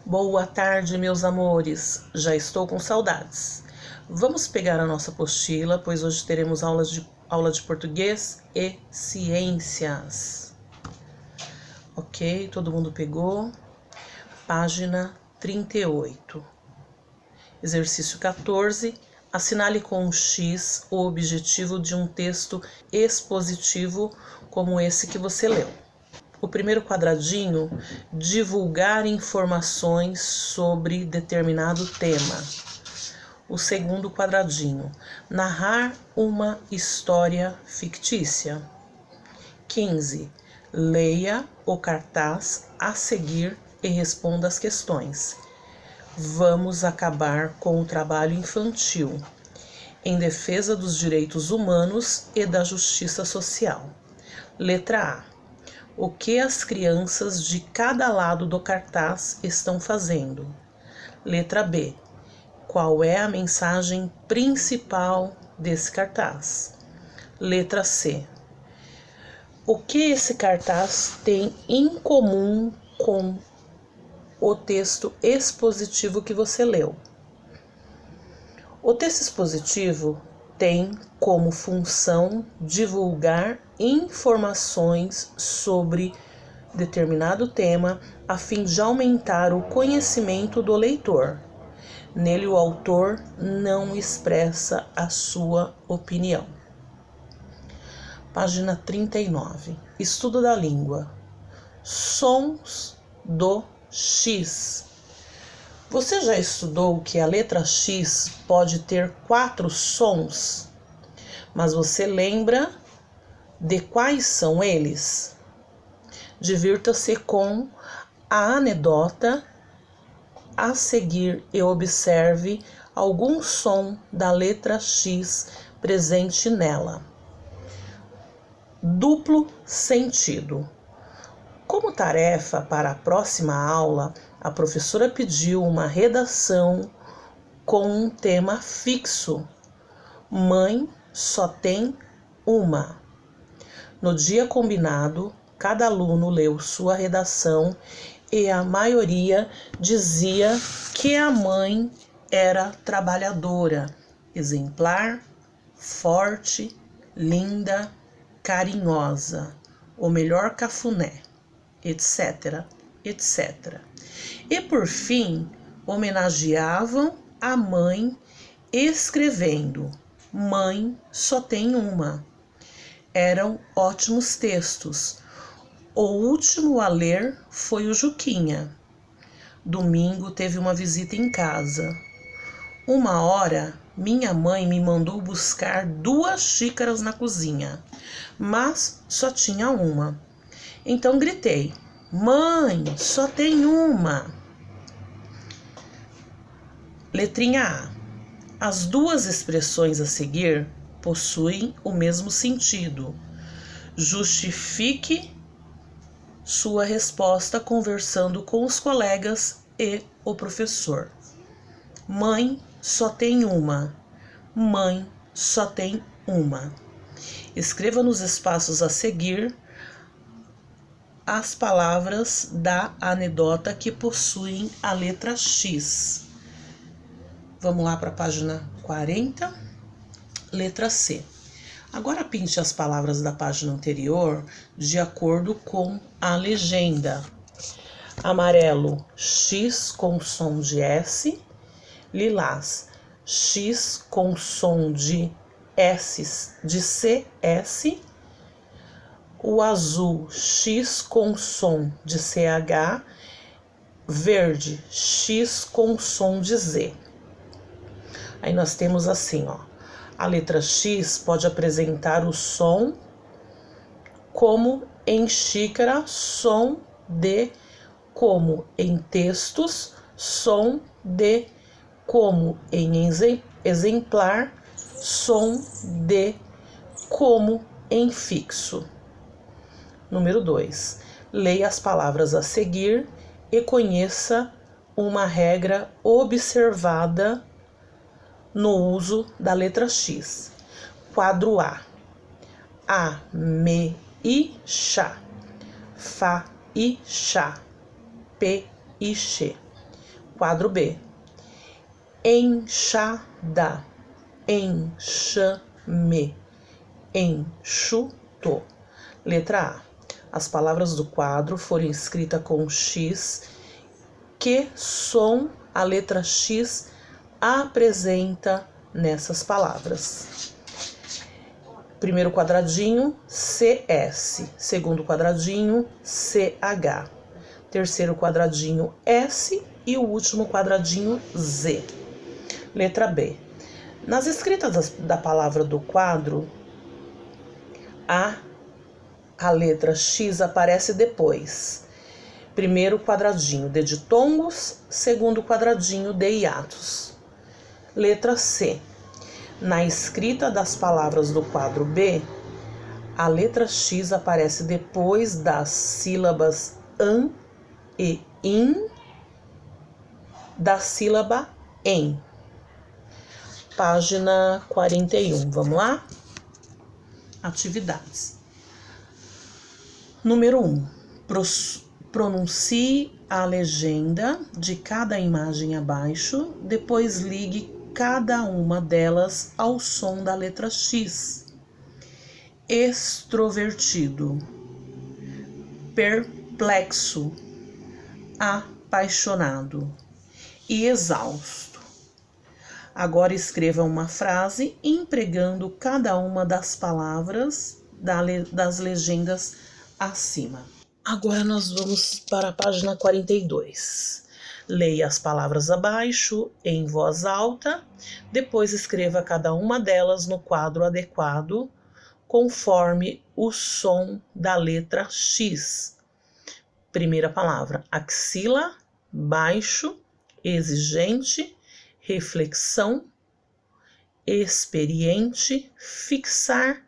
Boa tarde, meus amores. Já estou com saudades. Vamos pegar a nossa apostila, pois hoje teremos aula de português e ciências. Ok, todo mundo pegou? Página 38. Exercício 14. Assinale com um X o objetivo de um texto expositivo como esse que você leu. O primeiro quadradinho, divulgar informações sobre determinado tema. O segundo quadradinho, narrar uma história fictícia. 15. Leia o cartaz a seguir e responda as questões. Vamos acabar com o trabalho infantil, em defesa dos direitos humanos e da justiça social. Letra A. O que as crianças de cada lado do cartaz estão fazendo? Letra B. Qual é a mensagem principal desse cartaz? Letra C. O que esse cartaz tem em comum com o texto expositivo que você leu? O texto expositivo tem como função divulgar informações sobre determinado tema a fim de aumentar o conhecimento do leitor. Nele, o autor não expressa a sua opinião. Página 39. Estudo da língua. Sons do X. Você já estudou que a letra X pode ter 4 sons? Mas você lembra de quais são eles? Divirta-se com a anedota a seguir e observe algum som da letra X presente nela. Duplo sentido. Como tarefa para a próxima aula, a professora pediu uma redação com um tema fixo. Mãe só tem uma. No dia combinado, cada aluno leu sua redação e a maioria dizia que a mãe era trabalhadora, exemplar, forte, linda, carinhosa, o melhor cafuné, etc, etc. E por fim, homenageavam a mãe escrevendo: Mãe só tem uma. Eram ótimos textos. O último a ler foi o Juquinha. Domingo teve uma visita em casa. Uma hora, minha mãe me mandou buscar 2 xícaras na cozinha, mas só tinha uma. Então gritei: Mãe, só tem uma. Letrinha A. As 2 expressões a seguir possuem o mesmo sentido. Justifique sua resposta conversando com os colegas e o professor. Mãe só tem uma. Mãe só tem uma. Escreva nos espaços a seguir as palavras da anedota que possuem a letra X. Vamos lá para a página 40, letra C. Agora pinte as palavras da página anterior de acordo com a legenda. Amarelo, X com som de S. Lilás, X com som de S, de CS. O azul, X com som de CH. Verde, X com som de Z. Aí nós temos assim, ó. A letra X pode apresentar o som como em xícara, som de, como em textos, som de, como em exemplar, som de, como em fixo. Número 2. Leia as palavras a seguir e conheça uma regra observada no uso da letra X. Quadro A. A, me, I, chá. Fa, I, chá. P, I, che. Quadro B. Enxada, enxame, enxuto. Letra A. As palavras do quadro foram escritas com X. Que som a letra X apresenta nessas palavras? Primeiro quadradinho, CS. Segundo quadradinho, CH. Terceiro quadradinho, S. E o último quadradinho, Z. Letra B. Nas escritas da palavra do quadro, a letra X aparece depois. Primeiro quadradinho, de ditongos. Segundo quadradinho, de hiatos. Letra C. Na escrita das palavras do quadro B, a letra X aparece depois das sílabas an e in da sílaba em. Página 41. Vamos lá? Atividades. Número 1. Pronuncie a legenda de cada imagem abaixo, depois ligue cada uma delas ao som da letra X. Extrovertido, perplexo, apaixonado e exausto. Agora escreva uma frase empregando cada uma das palavras das legendas acima. Agora nós vamos para a página 42. Leia as palavras abaixo em voz alta, depois escreva cada uma delas no quadro adequado, conforme o som da letra X. Primeira palavra, axila, baixo, exigente, reflexão, experiente, fixar,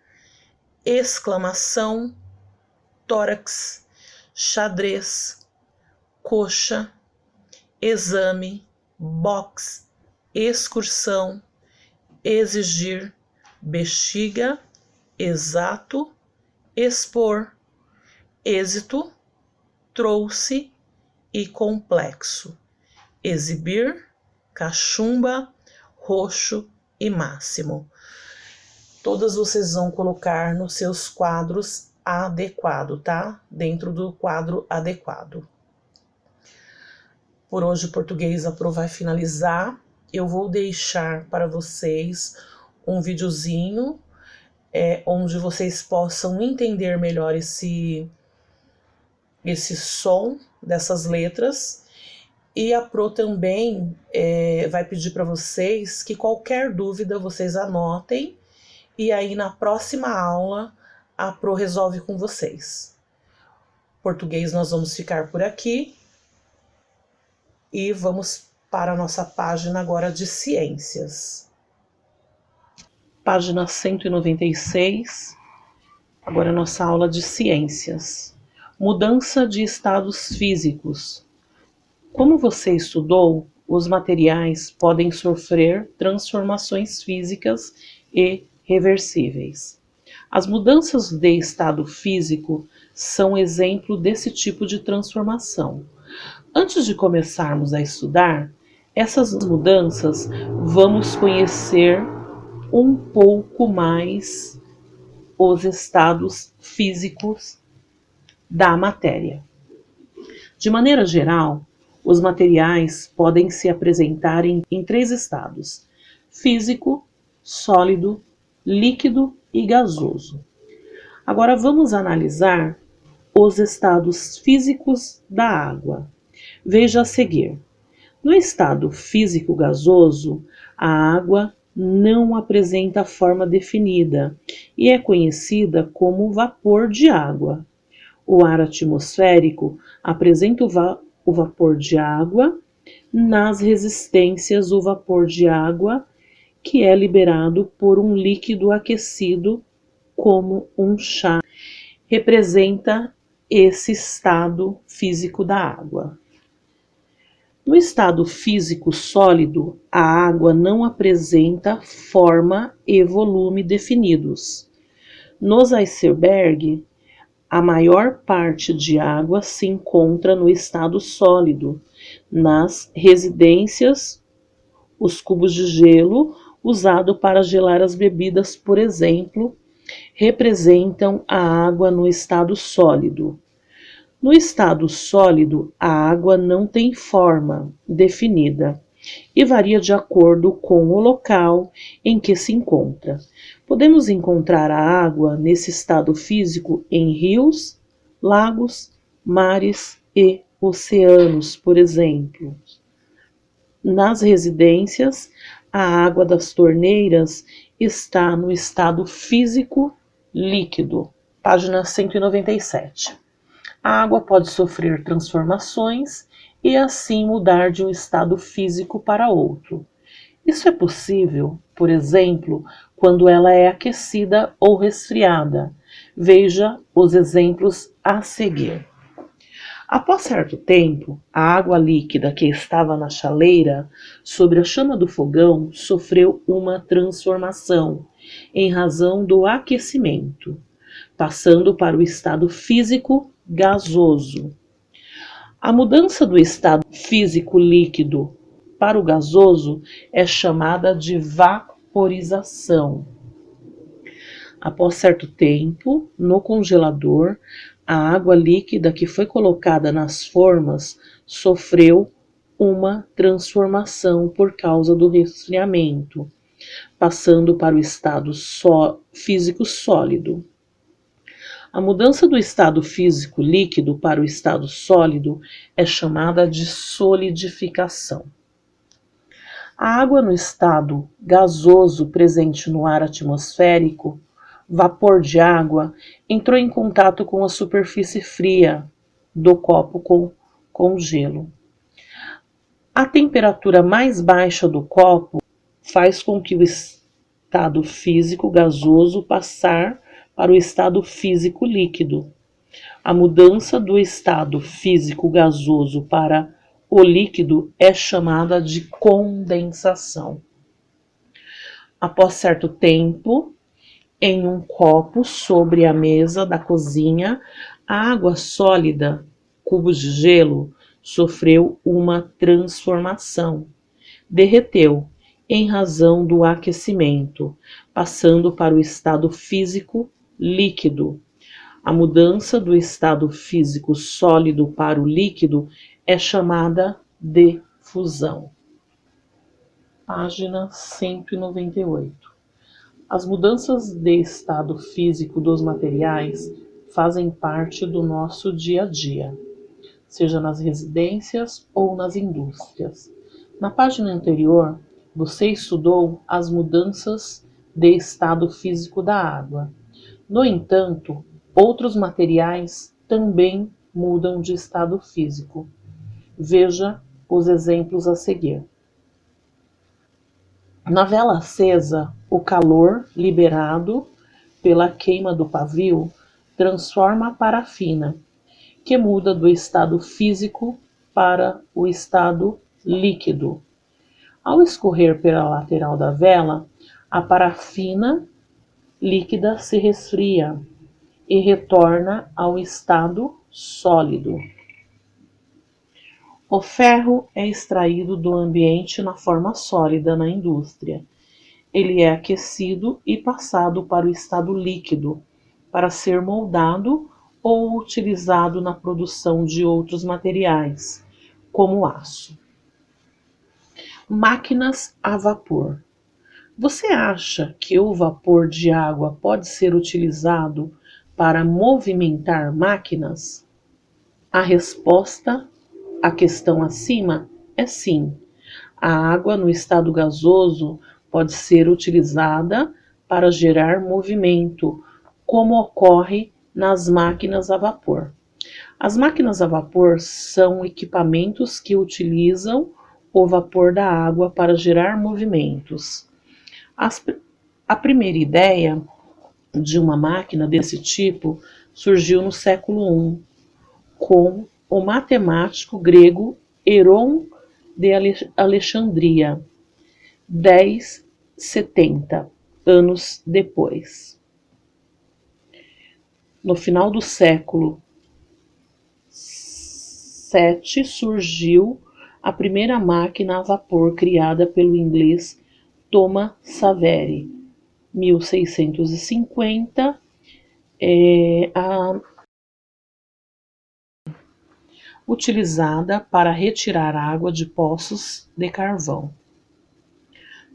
exclamação, tórax, xadrez, coxa, exame, box, excursão, exigir, bexiga, exato, expor, êxito, trouxe e complexo, exibir, cachumba, roxo e máximo. Todas vocês vão colocar nos seus quadros adequado, tá? Dentro do quadro adequado. Por hoje o Português à Pro vai finalizar. Eu vou deixar para vocês um videozinho onde vocês possam entender melhor esse som dessas letras. E a Pro também vai pedir para vocês que qualquer dúvida vocês anotem. E aí na próxima aula a Pro resolve com vocês. Português nós vamos ficar por aqui. E vamos para a nossa página agora de ciências. Página 196. Agora a nossa aula de ciências. Mudança de estados físicos. Como você estudou, os materiais podem sofrer transformações físicas e reversíveis. As mudanças de estado físico são exemplo desse tipo de transformação. Antes de começarmos a estudar essas mudanças, vamos conhecer um pouco mais os estados físicos da matéria. De maneira geral, os materiais podem se apresentar em 3 estados: físico, sólido, líquido e gasoso. Agora vamos analisar os estados físicos da água. Veja a seguir. No estado físico gasoso, a água não apresenta forma definida e é conhecida como vapor de água. O ar atmosférico apresenta o vapor de água. Nas resistências, o vapor de água que é liberado por um líquido aquecido, como um chá, representa esse estado físico da água. No estado físico sólido, a água não apresenta forma e volume definidos. Nos icebergs, a maior parte de água se encontra no estado sólido Nas residências, os cubos de gelo usados para gelar as bebidas, por exemplo, representam a água no estado sólido. No estado sólido, a água não tem forma definida e varia de acordo com o local em que se encontra. Podemos encontrar a água nesse estado físico em rios, lagos, mares e oceanos, por exemplo. Nas residências, a água das torneiras está no estado físico líquido. Página 197. A água pode sofrer transformações e assim mudar de um estado físico para outro. Isso é possível, por exemplo, quando ela é aquecida ou resfriada. Veja os exemplos a seguir. Após certo tempo, a água líquida que estava na chaleira, sobre a chama do fogão, sofreu uma transformação, em razão do aquecimento, passando para o estado físico gasoso. A mudança do estado físico líquido para o gasoso é chamada de vaporização. Após certo tempo, no congelador, a água líquida que foi colocada nas formas sofreu uma transformação por causa do resfriamento, passando para o estado físico sólido. A mudança do estado físico líquido para o estado sólido é chamada de solidificação. A água no estado gasoso presente no ar atmosférico, vapor de água, entrou em contato com a superfície fria do copo com gelo. A temperatura mais baixa do copo faz com que o estado físico gasoso passar para o estado físico líquido. A mudança do estado físico gasoso para o líquido é chamada de condensação. Após certo tempo, em um copo sobre a mesa da cozinha, a água sólida, cubos de gelo, sofreu uma transformação. Derreteu em razão do aquecimento, passando para o estado físico líquido. A mudança do estado físico sólido para o líquido é chamada de fusão. Página 198. As mudanças de estado físico dos materiais fazem parte do nosso dia a dia, seja nas residências ou nas indústrias. Na página anterior, você estudou as mudanças de estado físico da água. No entanto, outros materiais também mudam de estado físico. Veja os exemplos a seguir. Na vela acesa, o calor liberado pela queima do pavio transforma a parafina, que muda do estado físico para o estado líquido. Ao escorrer pela lateral da vela, a parafina líquida se resfria e retorna ao estado sólido. O ferro é extraído do ambiente na forma sólida na indústria. Ele é aquecido e passado para o estado líquido, para ser moldado ou utilizado na produção de outros materiais, como aço. Máquinas a vapor. Você acha que o vapor de água pode ser utilizado para movimentar máquinas? A resposta à questão acima é sim. A água no estado gasoso pode ser utilizada para gerar movimento, como ocorre nas máquinas a vapor. As máquinas a vapor são equipamentos que utilizam o vapor da água para gerar movimentos. A primeira ideia de uma máquina desse tipo surgiu no século I, com o matemático grego Herón de Alexandria, 1070 anos depois. No final do século VII surgiu a primeira máquina a vapor criada pelo inglês Thomas Savery, 1650, utilizada para retirar água de poços de carvão.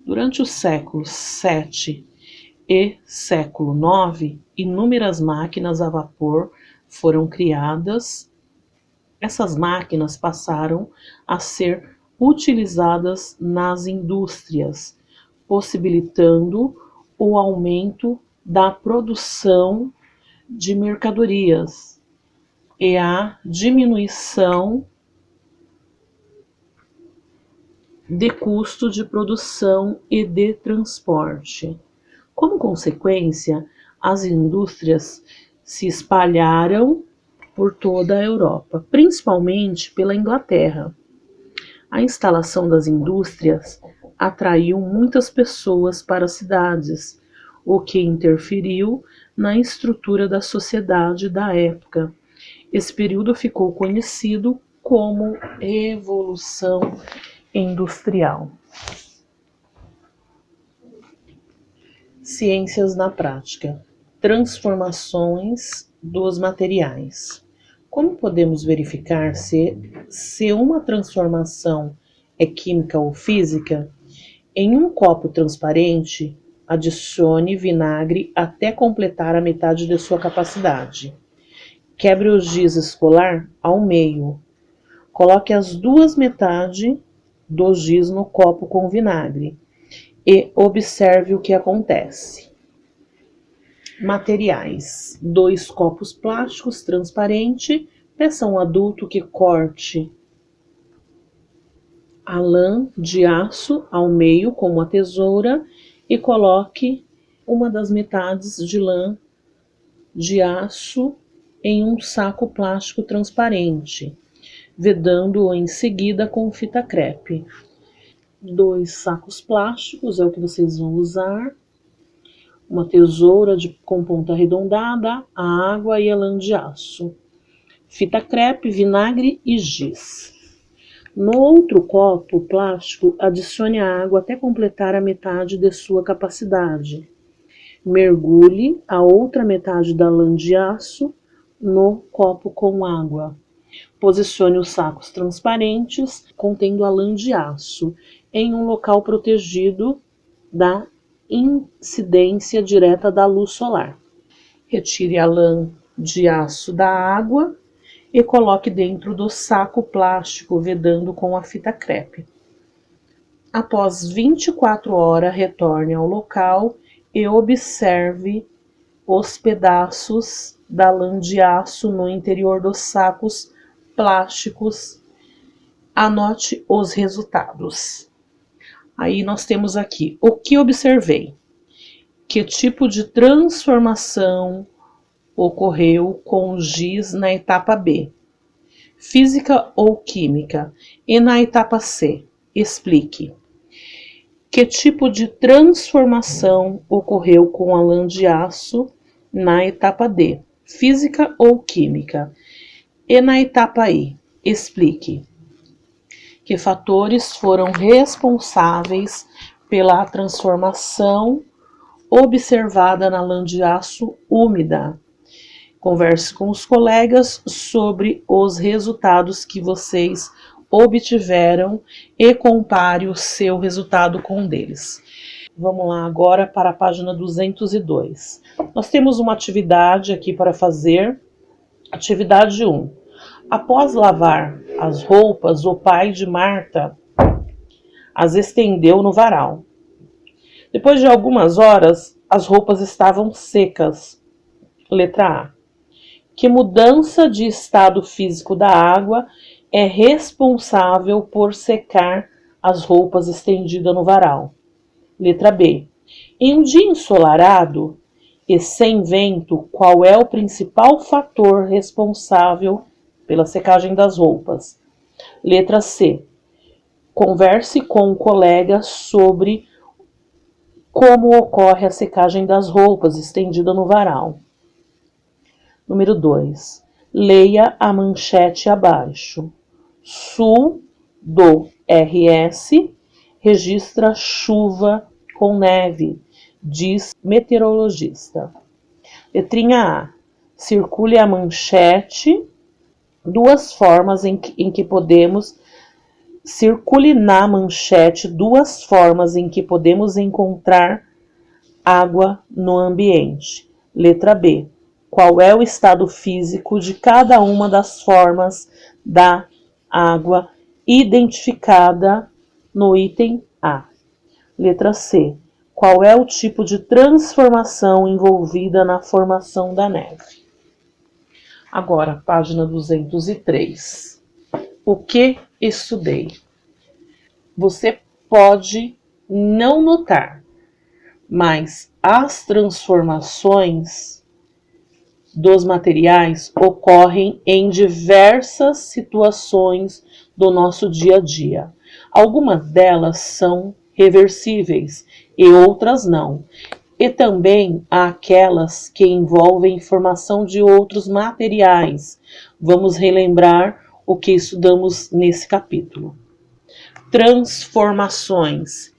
Durante os séculos VII e século IX, inúmeras máquinas a vapor foram criadas. Essas máquinas passaram a ser utilizadas nas indústrias, possibilitando o aumento da produção de mercadorias e a diminuição de custo de produção e de transporte. Como consequência, as indústrias se espalharam por toda a Europa, principalmente pela Inglaterra. A instalação das indústrias atraiu muitas pessoas para as cidades, o que interferiu na estrutura da sociedade da época. Esse período ficou conhecido como Revolução Industrial. Ciências na prática. Transformações dos materiais. Como podemos verificar se uma transformação é química ou física? Em um copo transparente, adicione vinagre até completar a metade de sua capacidade. Quebre o giz escolar ao meio. Coloque as duas metades do giz no copo com vinagre e observe o que acontece. Materiais: 2 copos plásticos transparentes. Peça a um adulto que corte a lã de aço ao meio com uma tesoura e coloque uma das metades de lã de aço em um saco plástico transparente, vedando-o em seguida com fita crepe. 2 sacos plásticos é o que vocês vão usar. Uma tesoura com ponta arredondada, a água e a lã de aço. Fita crepe, vinagre e giz. No outro copo plástico, adicione a água até completar a metade de sua capacidade. Mergulhe a outra metade da lã de aço no copo com água. Posicione os sacos transparentes contendo a lã de aço em um local protegido da incidência direta da luz solar. Retire a lã de aço da água e coloque dentro do saco plástico, vedando com a fita crepe. Após 24 horas, retorne ao local e observe os pedaços da lã de aço no interior dos sacos plásticos. Anote os resultados. Aí nós temos aqui o que observei, que tipo de transformação ocorreu com o giz na etapa B, física ou química, e na etapa C, explique. Que tipo de transformação ocorreu com a lã de aço na etapa D, física ou química, e na etapa I, explique. Que fatores foram responsáveis pela transformação observada na lã de aço úmida. Converse com os colegas sobre os resultados que vocês obtiveram e compare o seu resultado com um deles. Vamos lá agora para a página 202. Nós temos uma atividade aqui para fazer. Atividade 1. Após lavar as roupas, o pai de Marta as estendeu no varal. Depois de algumas horas, as roupas estavam secas. Letra A. Que mudança de estado físico da água é responsável por secar as roupas estendidas no varal? Letra B. Em um dia ensolarado e sem vento, qual é o principal fator responsável pela secagem das roupas? Letra C. Converse com um colega sobre como ocorre a secagem das roupas estendida no varal. Número 2. Leia a manchete abaixo. Sul do RS registra chuva com neve, diz meteorologista. Letrinha A. Circule a manchete circule na manchete duas formas em que podemos encontrar água no ambiente. Letra B. Qual é o estado físico de cada uma das formas da água identificada no item A? Letra C. Qual é o tipo de transformação envolvida na formação da neve? Agora, página 203. O que estudei? Você pode não notar, mas as transformações dos materiais ocorrem em diversas situações do nosso dia a dia. Algumas delas são reversíveis e outras não. E também há aquelas que envolvem formação de outros materiais. Vamos relembrar o que estudamos nesse capítulo. Transformações: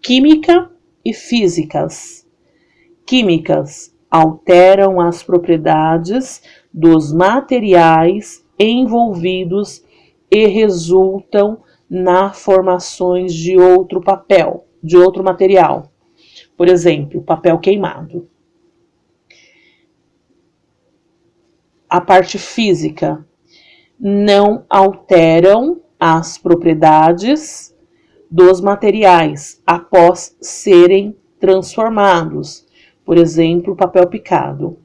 química e físicas. Químicas alteram as propriedades dos materiais envolvidos e resultam na formações de outro material. Por exemplo, papel queimado. A parte física: não alteram as propriedades dos materiais após serem transformados. Por exemplo, papel picado.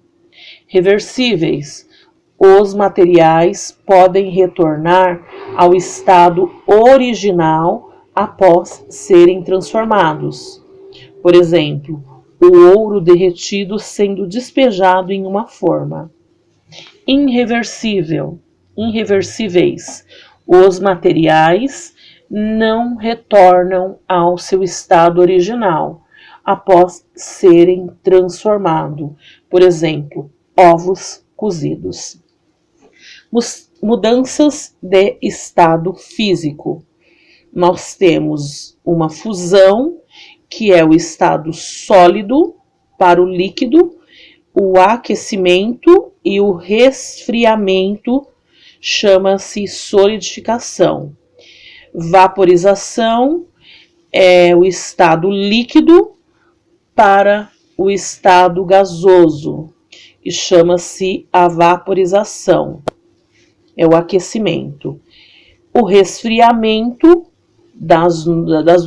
Reversíveis: os materiais podem retornar ao estado original após serem transformados. Por exemplo, o ouro derretido sendo despejado em uma forma. Irreversíveis: os materiais não retornam ao seu estado original após serem transformados. Por exemplo, ovos cozidos. Mudanças de estado físico. Nós temos uma fusão, que é o estado sólido para o líquido, o aquecimento e o resfriamento chama-se solidificação. Vaporização é o estado líquido para o estado gasoso e chama-se a vaporização. É o aquecimento. O resfriamento das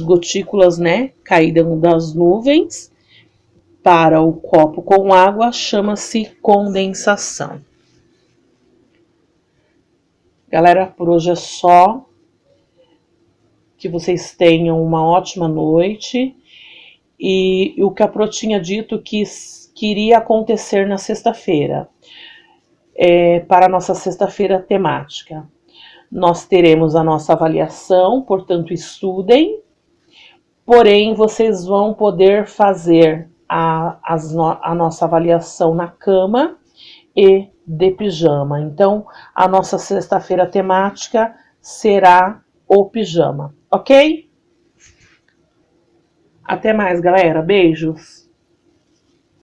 gotículas, caídas das nuvens para o copo com água chama-se condensação. Galera, por hoje é só. Que vocês tenham uma ótima noite. E o que a Pro tinha dito que iria acontecer na sexta-feira, para a nossa sexta-feira temática. Nós teremos a nossa avaliação, portanto, estudem. Porém, vocês vão poder fazer a nossa avaliação na cama e de pijama. Então, a nossa sexta-feira temática será o pijama, ok? Até mais, galera. Beijos!